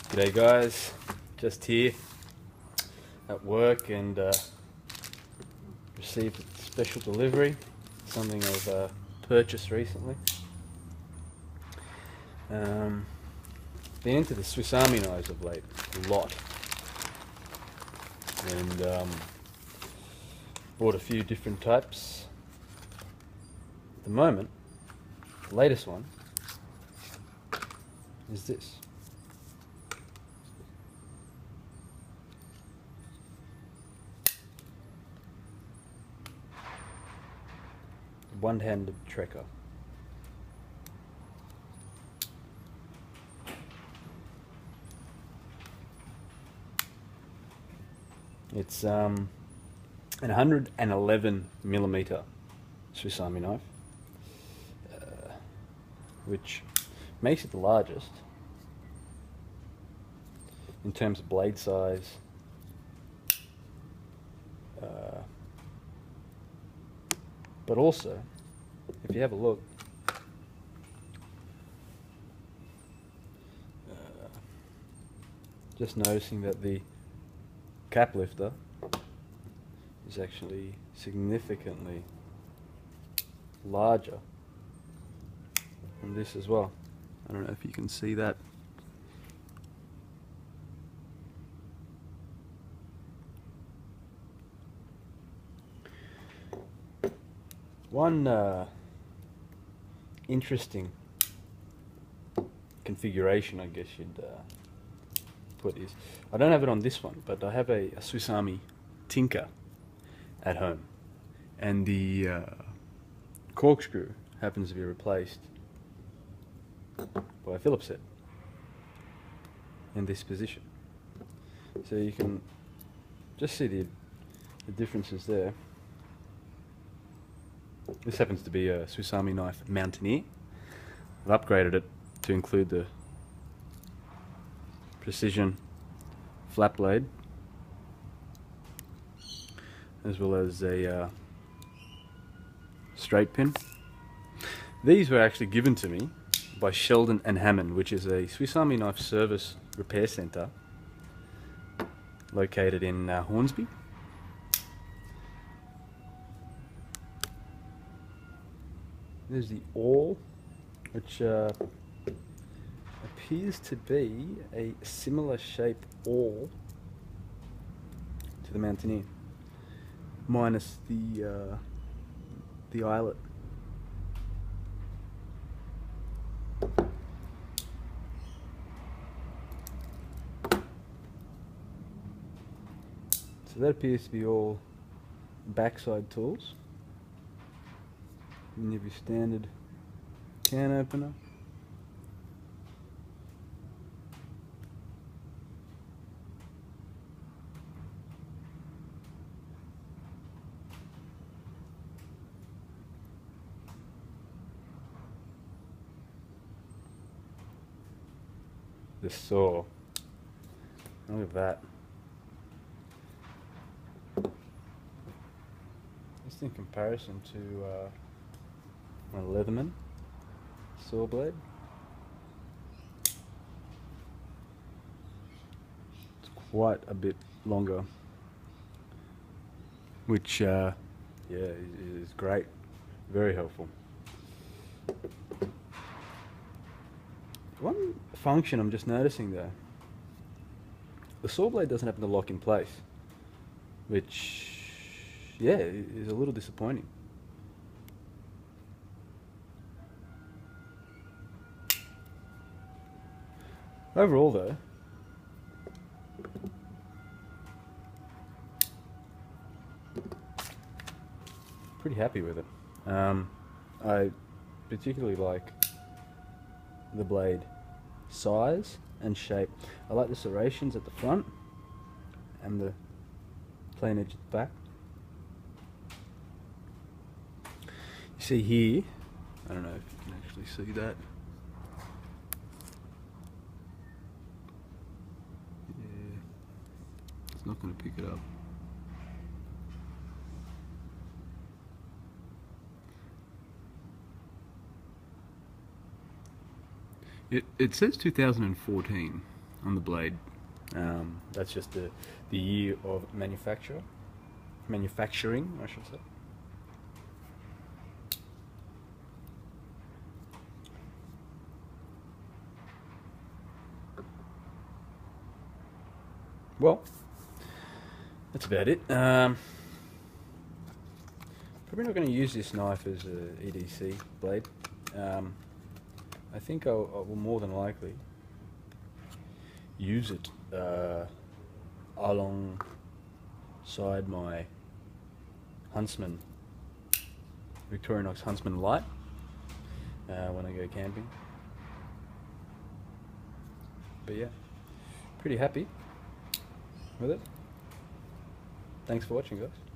G'day guys, just here at work and received a special delivery, something I've purchased recently. Been into the Swiss Army knives of late, a lot, and bought a few different types. At the moment, the latest one is this. One-handed Trekker. It's an 111mm Swiss Army knife, which makes it the largest in terms of blade size. But also, if you have a look, just noticing that the cap lifter is actually significantly larger than this as well. I don't know if you can see that. One interesting configuration, I guess you'd put, is I don't have it on this one, but I have a Swiss Army Tinker at home, and the corkscrew happens to be replaced by a Phillips head in this position. So you can just see the differences there. This happens to be a Swiss Army knife Mountaineer. I've upgraded it to include the precision flat blade, as well as a straight pin. These were actually given to me by Sheldon and Hammond, which is a Swiss Army knife service repair centre located in Hornsby. There's the awl, which appears to be a similar shape awl to the Mountaineer, minus the eyelet. So that appears to be all backside tools. And you have your standard can opener. The saw. Look at that. Just in comparison to my Leatherman saw blade, it's quite a bit longer, which yeah, is great, very helpful. One function I'm just noticing though, the saw blade doesn't happen to lock in place, which yeah, is a little disappointing. Overall though, pretty happy with it. I particularly like the blade size and shape. I like the serrations at the front and the plain edge at the back. You see here, I don't know if you can actually see that. It's not going to pick it up. It says 2014, on the blade. That's just the year of manufacturing, I should say. Well, that's about it. Probably not going to use this knife as a EDC blade. I think I will more than likely use it alongside my Huntsman, Victorinox Huntsman Light when I go camping. But yeah, pretty happy with it. Thanks for watching, guys.